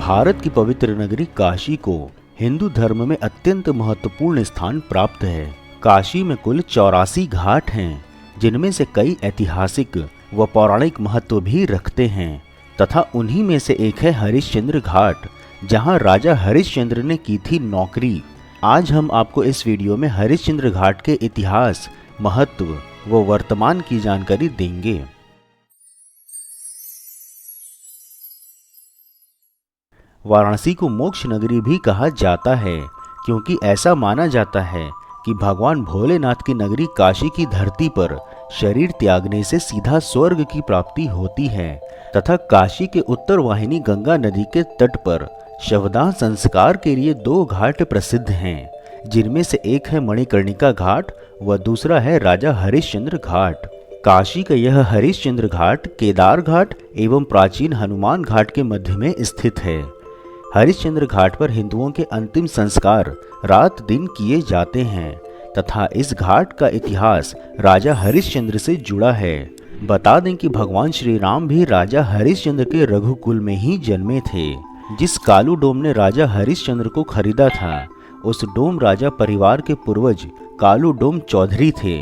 भारत की पवित्र नगरी काशी को हिंदू धर्म में अत्यंत महत्वपूर्ण स्थान प्राप्त है। काशी में कुल 84 घाट हैं, जिनमें से कई ऐतिहासिक व पौराणिक महत्व भी रखते हैं तथा उन्हीं में से एक है हरिश्चंद्र घाट, जहां राजा हरिश्चंद्र ने की थी नौकरी। आज हम आपको इस वीडियो में हरिश्चंद्र घाट के इतिहास, महत्व व वर्तमान की जानकारी देंगे। वाराणसी को मोक्ष नगरी भी कहा जाता है, क्योंकि ऐसा माना जाता है कि भगवान भोलेनाथ की नगरी काशी की धरती पर शरीर त्यागने से सीधा स्वर्ग की प्राप्ति होती है तथा काशी के उत्तर वाहिनी गंगा नदी के तट पर शवदाह संस्कार के लिए 2 घाट प्रसिद्ध हैं, जिनमें से एक है मणिकर्णिका घाट व दूसरा है राजा हरिश्चंद्र घाट। काशी का यह हरिश्चंद्र घाट केदार घाट एवं प्राचीन हनुमान घाट के मध्य में स्थित है। हरिश्चंद्र घाट पर हिंदुओं के अंतिम संस्कार रात दिन किए जाते हैं तथा इस घाट का इतिहास राजा हरिश्चंद्र से जुड़ा है। बता दें कि भगवान श्री राम भी राजा हरिश्चंद्र के रघुकुल में ही जन्मे थे। जिस कालू डोम ने राजा हरिश्चंद्र को खरीदा था, उस डोम राजा परिवार के पूर्वज कालू डोम चौधरी थे।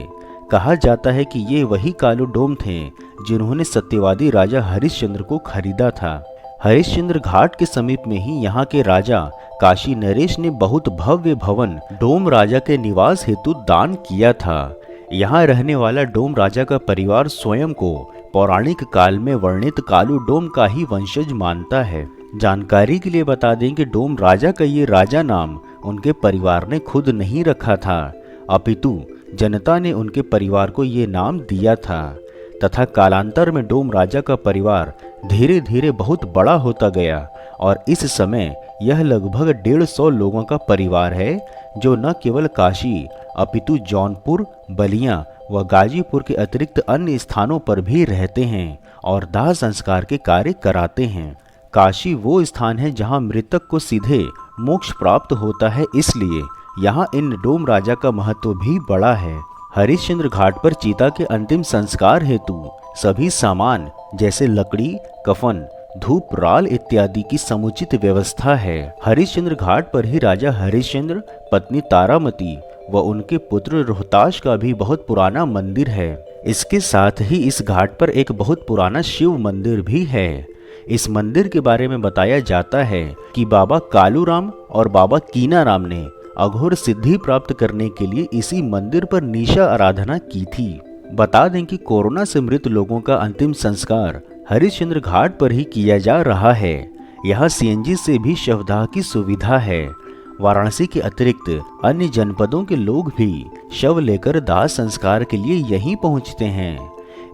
कहा जाता है कि ये वही कालू डोम थे जिन्होंने सत्यवादी राजा हरिश्चंद्र को खरीदा था। हरिश्चंद्र घाट के समीप में ही यहाँ के राजा काशी नरेश ने बहुत भव्य भवन डोम राजा के निवास हेतु दान किया था। यहाँ रहने वाला डोम राजा का परिवार स्वयं को पौराणिक काल में वर्णित कालू डोम का ही वंशज मानता है। जानकारी के लिए बता दें कि डोम राजा का ये राजा नाम उनके परिवार ने खुद नहीं रखा था, अपितु जनता ने उनके परिवार को ये नाम दिया था तथा कालांतर में डोम राजा का परिवार धीरे धीरे बहुत बड़ा होता गया और इस समय यह लगभग 150 लोगों का परिवार है, जो न केवल काशी अपितु जौनपुर, बलिया व गाजीपुर के अतिरिक्त अन्य स्थानों पर भी रहते हैं और दाह संस्कार के कार्य कराते हैं। काशी वो स्थान है जहां मृतक को सीधे मोक्ष प्राप्त होता है, इसलिए यहाँ इन डोम राजा का महत्व भी बड़ा है। हरिश्चंद्र घाट पर चीता के अंतिम संस्कार हेतु सभी सामान जैसे लकड़ी, कफन, धूप, राल इत्यादि की समुचित व्यवस्था है। हरिश्चंद्र घाट पर ही राजा हरिश्चंद्र, पत्नी तारामती व उनके पुत्र रोहताश का भी बहुत पुराना मंदिर है। इसके साथ ही इस घाट पर एक बहुत पुराना शिव मंदिर भी है। इस मंदिर के बारे में बताया जाता है कि बाबा कालूराम और बाबा कीनाराम ने अघोर सिद्धि प्राप्त करने के लिए इसी मंदिर पर निशा आराधना की थी। बता दें कि कोरोना से मृत लोगों का अंतिम संस्कार हरिश्चंद्र घाट पर ही किया जा रहा है। यहाँ सीएनजी से भी शवदाह की सुविधा है। वाराणसी के अतिरिक्त अन्य जनपदों के लोग भी शव लेकर दाह संस्कार के लिए यहीं पहुँचते हैं।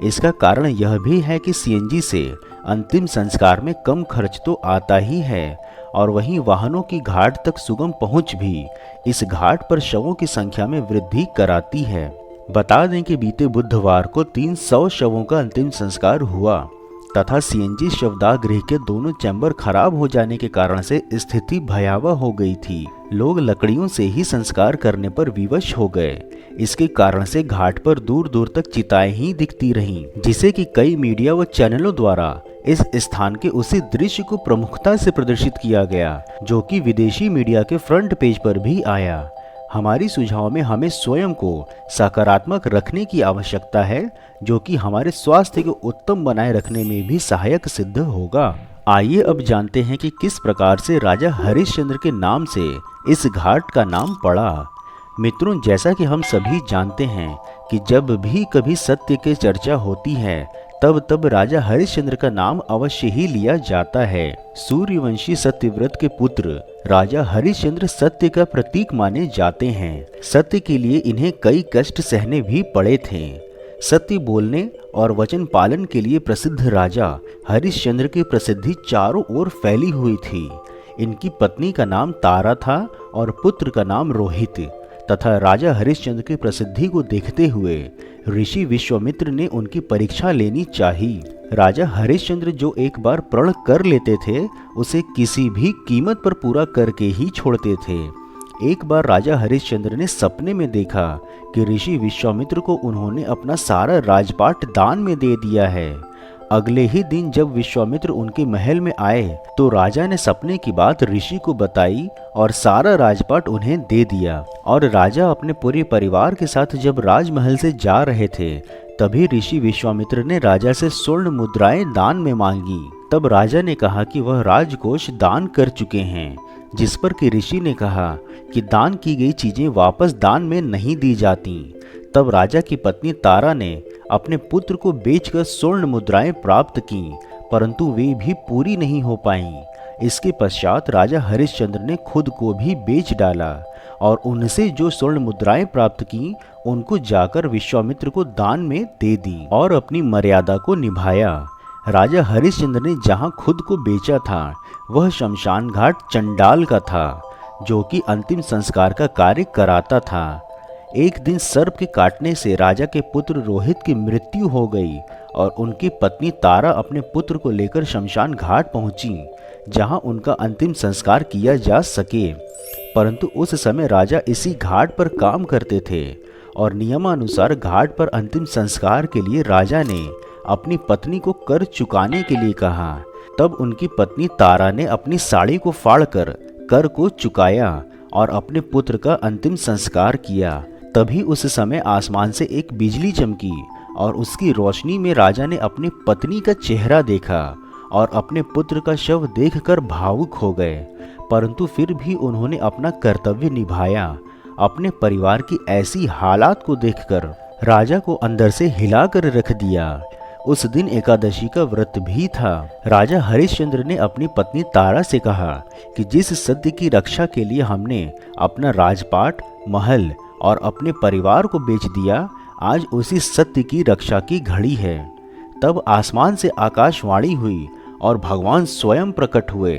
इसका कारण यह भी है कि सीएनजी से अंतिम संस्कार में कम खर्च तो आता ही है और वहीं वाहनों की घाट तक सुगम पहुंच भी इस घाट पर शवों की संख्या में वृद्धि कराती है। बता दें कि बीते बुधवार को 300 शवों का अंतिम संस्कार हुआ तथा सीएनजी शवदाह गृह के दोनों चैम्बर खराब हो जाने के कारण से स्थिति भयावह हो गई थी। लोग लकड़ियों से ही संस्कार करने पर विवश हो गए। इसके कारण से घाट पर दूर दूर तक चिताएं ही दिखती रहीं, जिसे कि कई मीडिया व चैनलों द्वारा इस स्थान के उसी दृश्य को प्रमुखता से प्रदर्शित किया गया, जो कि विदेशी मीडिया के फ्रंट पेज पर भी आया। हमारी सुझाव में हमें स्वयं को सकारात्मक रखने की आवश्यकता है, जो कि हमारे स्वास्थ्य को उत्तम बनाए रखने में भी सहायक सिद्ध होगा। आइए अब जानते हैं कि किस प्रकार से राजा हरिश्चंद्र के नाम से इस घाट का नाम पड़ा। मित्रों, जैसा कि हम सभी जानते हैं कि जब भी कभी सत्य की चर्चा होती है, तब तब राजा हरिश्चंद्र का नाम अवश्य ही लिया जाता है। सूर्यवंशी सत्यव्रत के पुत्र राजा हरिश्चंद्र सत्य का प्रतीक माने जाते हैं। सत्य के लिए इन्हें कई कष्ट सहने भी पड़े थे। सत्य बोलने और वचन पालन के लिए प्रसिद्ध राजा हरिश्चंद्र की प्रसिद्धि चारों ओर फैली हुई थी। इनकी पत्नी का नाम तारा था और पुत्र का नाम रोहित तथा राजा हरिश्चंद्र की प्रसिद्धि को देखते हुए ऋषि विश्वामित्र ने उनकी परीक्षा लेनी चाहिए। राजा हरिश्चंद्र जो एक बार प्रण कर लेते थे, उसे किसी भी कीमत पर पूरा करके ही छोड़ते थे। एक बार राजा हरिश्चंद्र ने सपने में देखा कि ऋषि विश्वामित्र को उन्होंने अपना सारा राजपाट दान में दे दिया है। अगले ही दिन जब विश्वामित्र उनके महल में आए तो राजा ने सपने की बात ऋषि को बताई और सारा राजपाट उन्हें दे दिया। और राजा अपने पूरे परिवार के साथ जब राजमहल से जा रहे थे तभी ऋषि विश्वामित्र ने राजा से स्वर्ण मुद्राएं दान में मांगी। तब राजा ने कहा कि वह राजकोष दान कर चुके हैं, जिस पर कि ऋषि ने कहा कि दान की गई चीजें वापस दान में नहीं दी जाती। तब राजा की पत्नी तारा ने अपने पुत्र को बेचकर स्वर्ण मुद्राएं प्राप्त की, परंतु वे भी पूरी नहीं हो पाईं। इसके पश्चात राजा हरिश्चंद्र ने खुद को भी बेच डाला और उनसे जो स्वर्ण मुद्राएं प्राप्त की उनको जाकर विश्वामित्र को दान में दे दी और अपनी मर्यादा को निभाया। राजा हरिश्चंद्र ने जहां खुद को बेचा था वह शमशान घाट चंडाल का था, जो कि अंतिम संस्कार का कार्य कराता था। एक दिन सर्प के काटने से राजा के पुत्र रोहित की मृत्यु हो गई और उनकी पत्नी तारा अपने पुत्र को लेकर शमशान घाट पहुंची, जहां उनका अंतिम संस्कार किया जा सके। परंतु उस समय राजा इसी घाट पर काम करते थे और नियमानुसार घाट पर अंतिम संस्कार के लिए राजा ने अपनी पत्नी को कर चुकाने के लिए कहा। तब उनकी पत्नी तारा ने अपनी साड़ी को फाड़कर कर को चुकाया और अपने पुत्र का अंतिम संस्कार किया। तभी उस समय आसमान से एक बिजली चमकी और उसकी रोशनी में राजा ने अपनी पत्नी का चेहरा देखा और अपने पुत्र का शव देखकर भावुक हो गए। परंतु फिर भी उन्होंने अपना कर्तव्य निभाया। अपने परिवार की ऐसी हालात को देखकर राजा को अंदर से हिलाकर रख दिया। उस दिन एकादशी का व्रत भी था। राजा हरिश्चंद्र ने अपनी पत्नी तारा से कहा कि जिस सत्य की रक्षा के लिए हमने अपना राजपाट, महल और अपने परिवार को बेच दिया, आज उसी सत्य की रक्षा की घड़ी है। तब आसमान से आकाशवाणी हुई और भगवान स्वयं प्रकट हुए।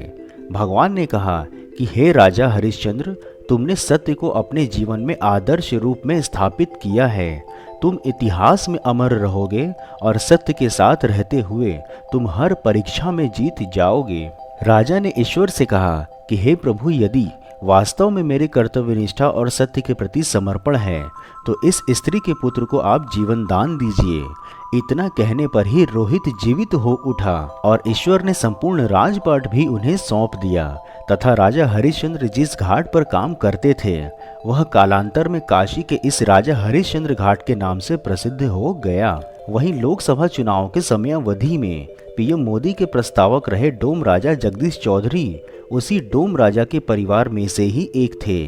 भगवान ने कहा कि हे राजा हरिश्चंद्र, तुमने सत्य को अपने जीवन में आदर्श रूप में स्थापित किया है। तुम इतिहास में अमर रहोगे और सत्य के साथ रहते हुए तुम हर परीक्षा में जीत जाओगे। राजा ने ईश्वर से कहा कि हे प्रभु, यदि वास्तव में मेरे कर्तव्य निष्ठा और सत्य के प्रति समर्पण है तो इस स्त्री के पुत्र को आप जीवन दान दीजिए। इतना कहने पर ही रोहित जीवित हो उठा और ईश्वर ने संपूर्ण राजपाट भी उन्हें सौंप दिया तथा राजा हरिश्चंद्र जिस घाट पर काम करते थे वह कालांतर में काशी के इस राजा हरिश्चंद्र घाट के नाम से प्रसिद्ध हो गया। वहीं लोकसभा चुनाव के समयावधि में पीएम मोदी के प्रस्तावक रहे डोम राजा जगदीश चौधरी उसी डोम राजा के परिवार में से ही एक थे,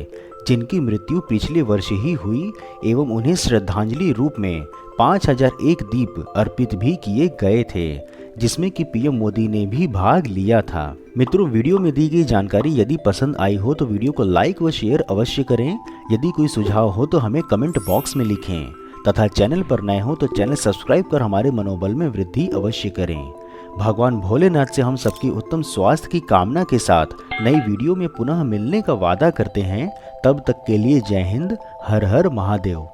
जिनकी मृत्यु पिछले वर्ष ही हुई एवं उन्हें श्रद्धांजलि रूप में 5001 दीप अर्पित भी किए गए थे, जिसमें कि पीएम मोदी ने भी भाग लिया था। मित्रों, वीडियो में दी गई जानकारी यदि पसंद आई हो तो वीडियो को लाइक व शेयर अवश्य करें। यदि कोई सुझाव हो तो हमें कमेंट बॉक्स में लिखें तथा चैनल पर नए हो तो चैनल सब्सक्राइब कर हमारे मनोबल में वृद्धि अवश्य करें। भगवान भोलेनाथ से हम सबकी उत्तम स्वास्थ्य की कामना के साथ नई वीडियो में पुनः मिलने का वादा करते हैं। तब तक के लिए जय हिंद, हर हर महादेव।